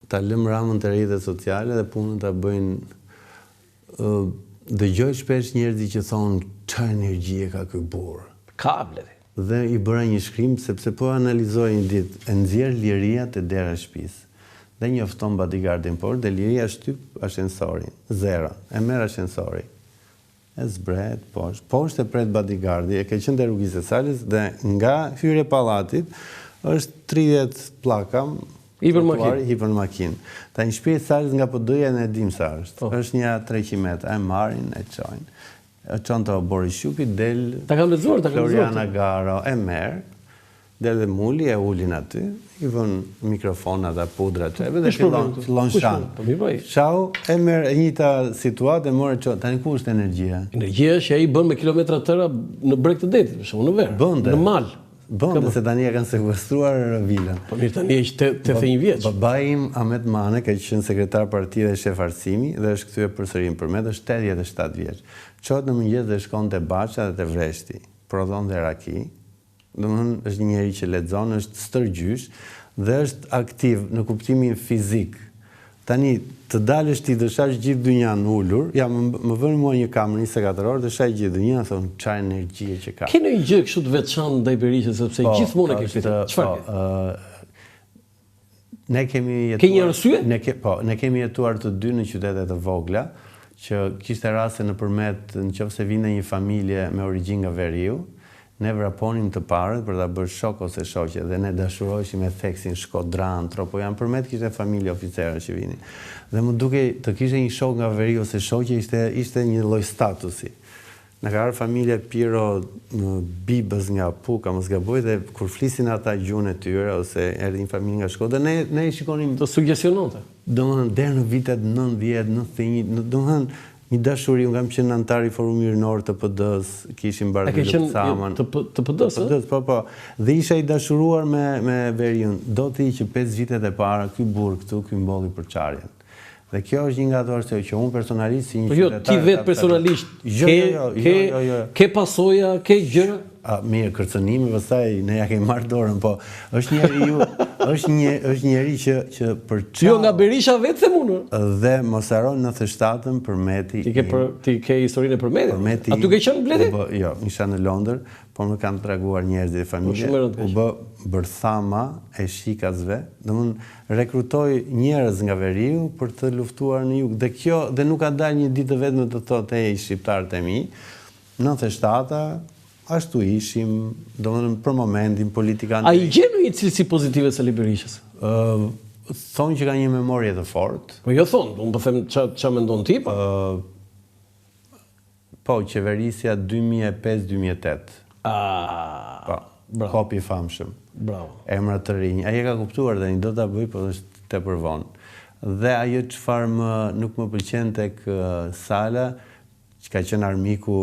ta lëm Ramën të rrjetet sociale dhe punën ta bëjnë. Dëgjoj shpesh njerëz që thonë çfarë energjie ka ky burr. Ka blet. Dhe i bëra një shkrim sepse po analizoj një ditë, e nxjerr liria te dera e shtëpisë. Dhe njofton bodyguardin por dhe liria shtyp ashensorin. 0. E merr ashensorin. E zbret poshtë e pret bodyguardi, e ka qenë te rrugës së Salës dhe nga hyrja e pallatit është 30 pllaka hipër makinë. Ta një shpi Salës nga PD-ja ne dim sa është. Është një 300 metra, e marrin, e çojnë. E çon te Bori Shupi del. Ta kam lexuar, Floriana Garo e merr. Del dhe muli, e ulin aty, i vën mikrofonat, pudra, çeve dhe fillon shan. Shau, e merr e njëjta situatë, e morë çon. Tani ku është energjia? Energjia që ai bën me kilometra të tëra në breg të detit, për shembull në verë, në mal. Bënde, se tani e kanë sekuestruar vilën. Po mirë, tani është 81 vjeç. Babai im, Ahmet Mane, ka qenë sekretar partie dhe shef arsimi dhe është kthyer përsëri në Përmet, është 87 vjeç. Çohet në mëngjes dhe shkon te Baça dhe te Vreshti. Prodhon dhe raki. Domethënë është një njerëz që lexon, është stërgjysh dhe është aktiv në kuptimin fizik. Tani të dalësh ti dëshash gjithë dynjan ulur, ja më vën mua një kamë 24 orë, dëshaj gjithë dynjan, thonë çfarë energjie që ka. Ke një gjë kështu të veçantë ndaj Berishës sepse gjithmonë e ke këtë. Çfarë? Ne kemi jetuar. Ke një arsye? Ne kemi jetuar të dy në qytete të vogla, që kishte raste nëpërmjet nëse vinte një familje me origjinë nga Veriu, ne vraponim të parët për ta bërë shok ose shoqe dhe ne dashuroheshim me theksin Shkodran, Tropojan, përmet kishte familje oficerë që vinin. Dhe më duke të kishe një shok nga Veriu ose shoqe ishte një lloj statusi. Në ka ardhur familje Piro Bibës nga Puka, mos gaboj, dhe kur flisin ata gjuhën e tyre ose erdhi një familje nga Shkodra, ne i shikonim të sugjestiononte. Domethënë deri në vitet 90, 91, domethënë një dashuri, unë kam qenë antar i Forumit Rinor të PD-s, kishim bardhë Saman. Të PD-s? Po. Dhe isha i dashuruar me Veriun. Do të që 5 vitet e para ky burr këtu, ky mbolli për çarjen. Dhe kjo është një nga ato arsye që unë personalisht si një qytetar. Ti vetë personalisht ke pasoja, ke gjëra? Mirë, kërcënimi pastaj ne ja kemi marrë dorën, po është njeri që për çfarë. Jo nga Berisha vetë them unë. Dhe mos harron 97-ën Përmeti. Ti ke historinë e Përmetit. Aty ke qenë Bledi? Jo, isha në Londër, por më kanë treguar njerëzit e familje. U bë bërthama e shikasve. Domthonë rekrutoi njerëz nga Veriu për të luftuar në jug. Dhe nuk ka dalë një ditë vetëm të thotë i shqiptarët e mi. 97-a ashtu ishim, domethënë për momentin politikanë. A i gjen një cilësi pozitive Sali Berishës? Thonë që ka një memorie të fortë. Po jo thonë, unë po them ç'a mendon ti po. Po, qeverisja 2005-2008. Po, kopi i famshëm. Bravo. Emra të rinj. Ai e ka kuptuar tani, do ta bëj, po është tepër vonë. Dhe ajo çfarë nuk më pëlqen tek Sala, që ka qenë armiku.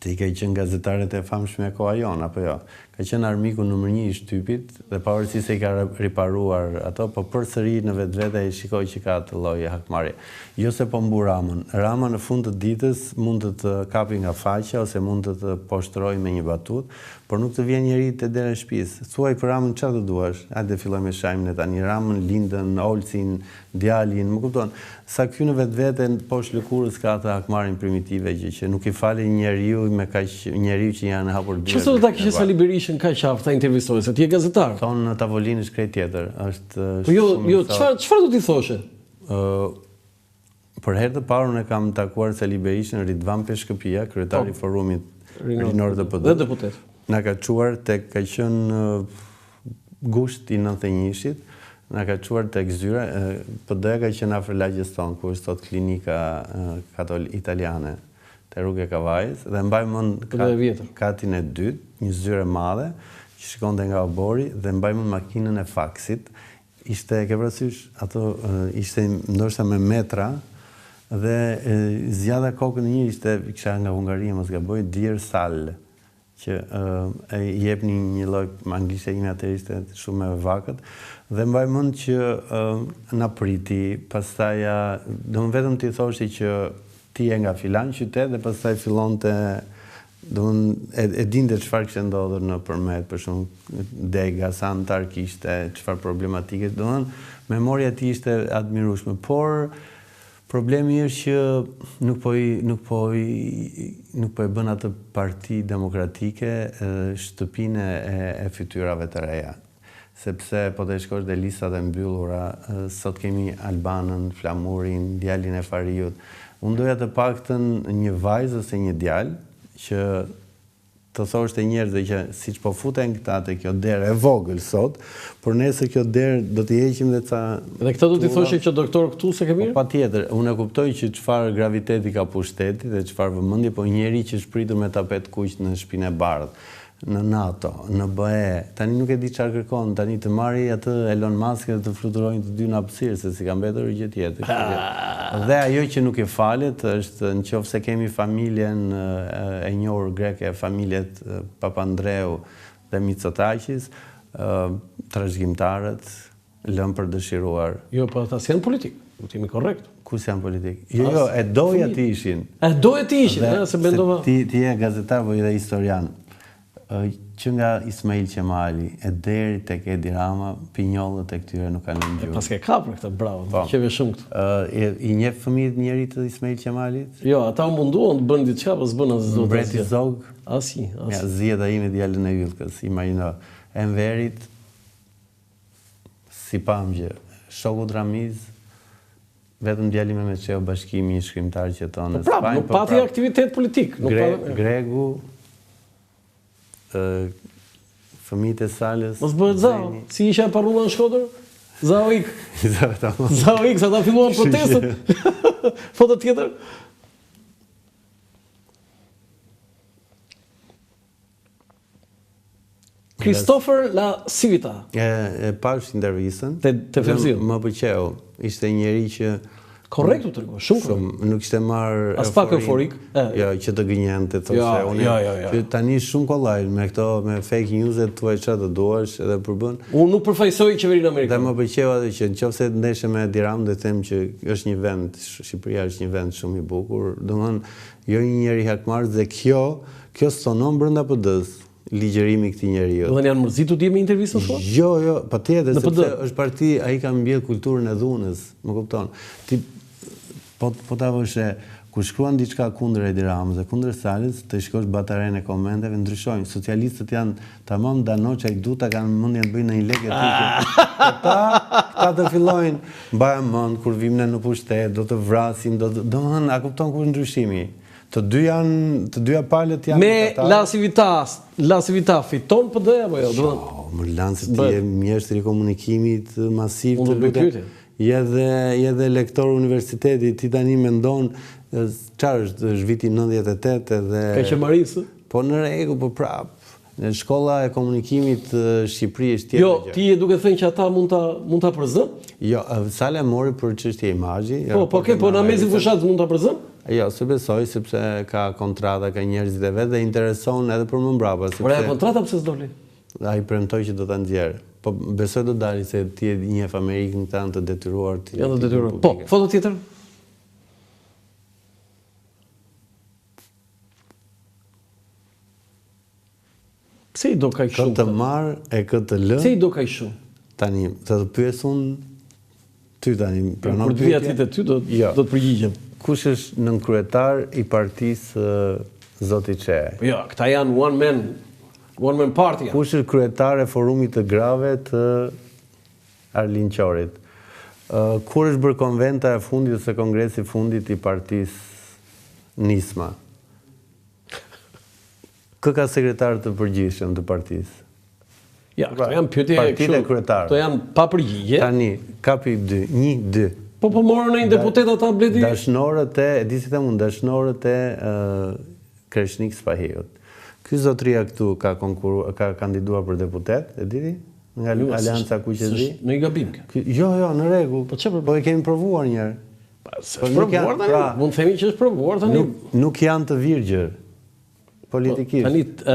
Ti ka qenë gazetarët e famshme e koha jon, apo jo? Ka qenë armiku numër 1 i shtypit dhe pavarësisht se i ka riparuar ato, po përsëri në vetvete ai shikoj që ka atë lloj hakmarrje. Jo se po mbu Ramën. Rama në fund të ditës mund të kapi nga faqja ose mund të të poshtrojë me një batutë, por nuk të vjen njëri te dera e shtëpisë. Thuaj për Ramën çfarë do duash? Hajde fillojmë me shajmin e tani. Ramën, Lindën, Olcin, djalin, më kupton? Sa ky në vetvete poshtë lëkurës ka atë hakmarrjen primitive që nuk i falë njeriu me kaq njeriu që janë hapur dy. Çfarë do ta kishte Sali Berishën kaq aftë intervistoi se ti je gazetar? Thonë në tavolinë krejt tjetër, është. Po jo, çfarë do t'i thoshe? Për herë të parë unë kam takuar Sali Berishën Ridvan Peshkëpia, kryetari i Forumit Rinor të PD. Dhe deputet. Na ka çuar tek ka qenë gusht i 91-shit. Na ka çuar tek zyra, PD-ja ka qenë afër lagjes tonë, ku është sot klinika italiane, te rruga e Kavajës, dhe mbaj mend katin e dytë, një zyrë e madhe që shikonte nga obori dhe mbaj mend makinën e faksit. Ishte, ke parasysh, ato ishte ndoshta me metra dhe zgjadha kokën e një ishte kisha nga Hungaria, mos gaboj, Dear Sal, që e jepni një lloj anglisht ime atë ishte shumë me vakët. Dhe mbaj mend që na priti, pastaj vetëm ti thoshi që ti je nga filan qytet dhe pastaj fillonte e dinte çfarë kishte ndodhur në përmet, për shembull dega, sa antar kishte, çfarë problematike, memoria e tij ishte admirueshme, por problemi është që nuk po e bën atë parti demokratike shtëpinë e fytyrave të reja. Sepse po të shkosh dhe listat e mbyllura, sot kemi Albanën, Flamurin, djalin e Fariut. Unë doja të paktën një vajzë ose një djalë që të thoshte njerëzve që siç po futen këta te kjo derë e vogël sot, por nesër kjo derë do t'i heqim dhe ca. Dhe këtë do t'i thoshe që doktor këtu se ke mirë? Patjetër, unë e kuptoj që çfarë graviteti ka pushteti dhe çfarë vëmendje, po njeri që shpritur me tapet kuq në shtëpinë e bardhë, në NATO, në BE, tani nuk e di çfarë kërkon, tani të marri atë Elon Musk dhe të fluturojnë të dy në hapësirë, se si ka mbetur gjë tjetër. Dhe ajo që nuk e falet është nëse kemi familjen e njohur greke, familjet Papandreou dhe Mitsotakis, trashëgimtarët lënë për dëshiruar. Jo, po ata janë politik, do të jemi korrekt. Kus janë politik? Jo, e doja të ishin. E doja të ishin, se mendova. Ti je gazetar po edhe historian. Që nga Ismail Qemali e deri tek Edi Rama, pinjollët e këtyre nuk kanë lënë gjuhë. Pas ke kapur këtë, bravo, qeve shumë këtë. I njeh fëmijët njerit të Ismail Qemalit? Jo, ata u munduan të bënë diçka, po s'bën as zot. Mbreti Zog? Asi. Ja, zjeda ime djalën e Yllkës, imagjino. Enverit, si pamgjë, shoku Ramiz, vetëm djali me Meçeu, bashkimi i shkrimtarë që tonë në Spanjë. Nuk pati aktivitet politik. Gregu, fëmijët e Salës. Mos bëhet zao, si isha e parrulla në Shkodër? Zao ik. Zao ik, sa ta filluan protestën. Foto tjetër. Christopher La Civita. E pash intervistën. Te Fevziu. Më pëlqeu. Ishte njeri që korrekt u tregua, shumë. Nuk ishte marrë as pak euforik. Jo, që të gënjente, thoshte unë. Tani shumë kollaj me këto me fake news-et thuaj çfarë të duash edhe përbën. Unë nuk përfaqësoj qeverinë amerikane. Dhe më pëlqeu atë që nëse ndeshe me Diram dhe them që është një vend, Shqipëria është një vend shumë i bukur, domethënë jo një njeri hakmarrës dhe kjo sonon brenda PD-s. Ligjërimi këtij njeriu. Do të janë mërzitur ti me intervistën sot? Jo, patjetër, sepse është parti, ai ka mbjell kulturën e dhunës, më kupton. Ti po ta vësh kur shkruan diçka kundër Edi Ramës dhe kundër Salës, të shkosh bataren e komenteve ndryshojnë. Socialistët janë tamam danoçaj duta kanë mendjen të bëjnë një lekë etike. Ata të fillojnë mbajnë mend kur vim ne në pushtet, do të vrasin, domethënë a kupton ku është ndryshimi? Të dyja palët janë me La Civita fiton PD apo jo? Jo, më Lanci ti je mjeshtri i komunikimit masiv të lutem. Je dhe lektor universiteti, ti tani mendon çfarë është viti 98 edhe ka qemarisë? Po në rregull, po prap. Në shkolla e komunikimit Shqipëri është tjetër. Jo, ti je duke thënë që ata mund ta përzën? Jo, Sala mori për çështje imazhi. Po na mezi fushatës mund ta përzën? Jo, se besoj, sepse ka kontrata, ka njerëzit e vetë dhe intereson edhe për më mbrapa. Por e kontrata pse s'doli? Ai premtoi që do ta nxjerrë. Po besoj do dali se ti je një Amerikën tan të detyruar ti. Ja, të detyruar. Po, foto tjetër. Pse i do kaq shumë? Këtë marr e këtë lë. Pse i do kaq shumë? Tani, të pyes unë ty tani, pranon pyetjen. Kur të vijat ti te ty do të përgjigjem. Kush është nënkryetar i partisë Zoti Çe? Jo, këta janë one man party. Kush është kryetar e forumit të grave të Arlin Qorit? Kur është bërë konventa e fundit ose kongresi i fundit i partisë Nisma? Kë ka sekretar të përgjithshëm të partisë? Ja, këto janë pyetje kështu. Këto janë pa përgjigje. Tani, kapi 2, 1, 2. Po morën në një deputet ata bledi? Dashnorët e Kreshnik Spahiut. Ky zotria këtu ka kandiduar për deputet, e diti? Nga Alianca Kuqezi. Në i gabim. Jo, në rregull. Po e kemi provuar një herë. Po provuar tani. Mund të themi që është provuar tani. Nuk janë të virgjër. Politikisht.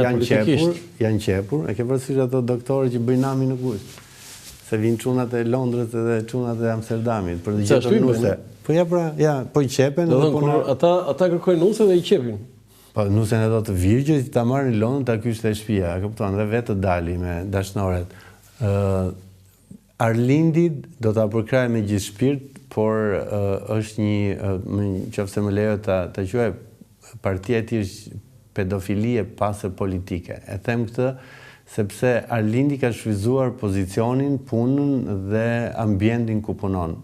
Janë qepur. E ke parasysh ato doktorë që bëjnë nami në gusht. Se vinë çunat e Londrës edhe çunat e Amsterdamit për të gjetur nuse. Po ja, po i qepen. Ata kërkojnë nuse dhe i qepin. Po, nusen e do të virgjë, ta marrin Londën, ta kyçte shtëpia, e kupton, dhe vetë të dali me dashnoret. Arlindi do ta përkraj me gjithë shpirt, por është nëse më lejo ta quaj, partia e tij është pedofilie pasër politike. E them këtë sepse Arlindi ka shfryzuar pozicionin, punën dhe ambientin ku punon.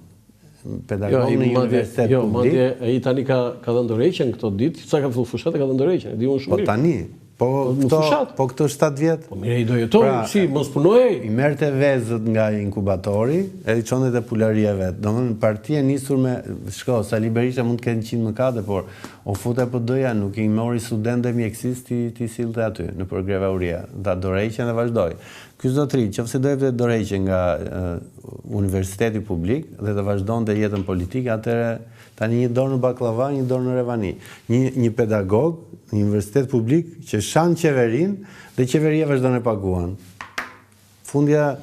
Pedagog në universitet publik. Madje ai tani ka dhënë dorëheqjen këto ditë, sa ka filluar fushat e ka dhënë dorëheqjen, e di unë shumë mirë. Po tani, këto 7 vjet. Po mirë, i do jetoj, si mos punoj. I merrte vezët nga inkubatori, e i çonte te pularia vet. Domethënë partia nisur me Sali Berisha mund të ketë 100 mëkate, por o fute PD-ja, nuk i mori studentëve mjekësisë ti sillte aty në për grevauria. Dha dorëheqjen dhe vazhdoi. Ky zotëri, nëse do jepte dorëheqje nga universiteti publik dhe të vazhdonte jetën politike, atëherë tani një dorë në baklava, një dorë në revani. Një pedagog në universitet publik që shan qeverin dhe qeveria vazhdon e paguan. Fundja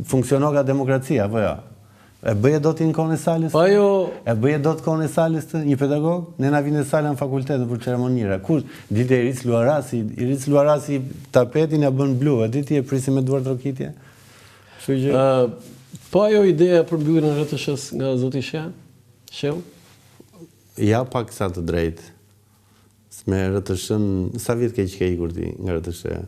funksionon ka demokracia, apo jo? E bëje do t'i në kone salës? Pa jo... E bëje do t'kone salës të një pedagog? Ne na vine salë në fakultetë për ceremonira. Kush? Dite i Ric Luarasi tapetin e bën blu, e diti e prisi me duar trokitje? Pa jo ideja për mbylljen e RTS-s nga zoti Sheu? Ja pak sa të drejtë. Me RTS-n, sa vjet ke që ke ikur ti nga RTS-ja?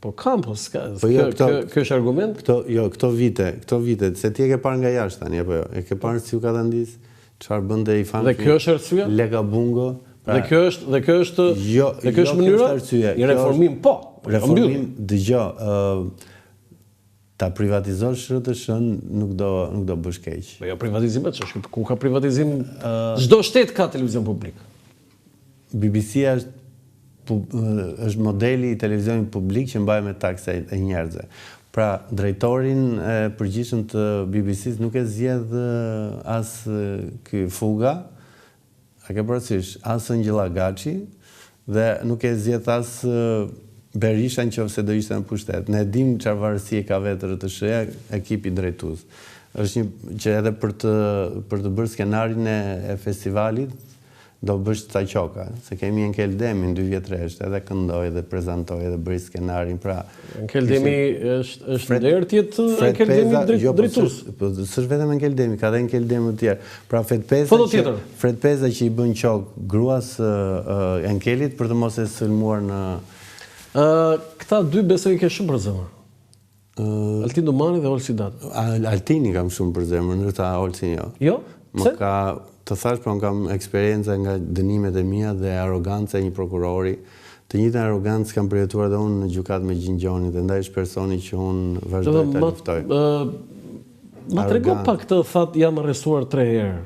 Po kam, po kjo është argument? Këto vite, se ti e ke parë nga jashtë tani, apo jo? E ke parë si u ka të ndisë? Çfarë bënte i fanë? Dhe kjo është arsyeja? Lega Bungo. Dhe kjo është mënyra? Një reformim, po. Reformim, dëgjoj, ta privatizosh RTS-n nuk do bësh keq. Po jo privatizimet, ku ka privatizim? Çdo shtet ka televizion publik. BBC-ja është modeli i televizionit publik që mbaj me taksa e njerëzve. Pra, drejtorin e përgjithshëm të BBC-s nuk e zgjedh as ky Fuga, a ke parasysh, as Ngjilla Gaçi dhe nuk e zgjedh as Berisha nëse do ishte në pushtet. Ne dim çfarë varësie ka vetë RTS-ja, ekipi drejtues. Është një që edhe për të bërë skenarin e festivalit do bësh ca qoka, se kemi Enkel Demi në 2 vjet rresht, edhe këndoi dhe prezantoi dhe bëri skenarin, pra Enkel Demi është ndër tjetë Enkel Demi drejtues. Po s'është vetëm Enkel Demi, ka dhe Enkel Demi të tjerë. Pra Fred Peza që i bën qok gruas Enkelit për të mos e sulmuar në këta dy besoj ke shumë për zemër. Altin Domani dhe Olsi Dat. Altini kam shumë për zemër, ndërsa Olsin jo. Jo? Pse? Të thash, po kam eksperienca nga dënimet e mia dhe arroganca e një prokurori. Të njëjtën arrogancë kam përjetuar edhe unë në gjykat me Gjingjoni dhe ndaj është personi që unë vazhdoj ta luftoj. Ma trego pak të thatë jam arrestuar 3 herë.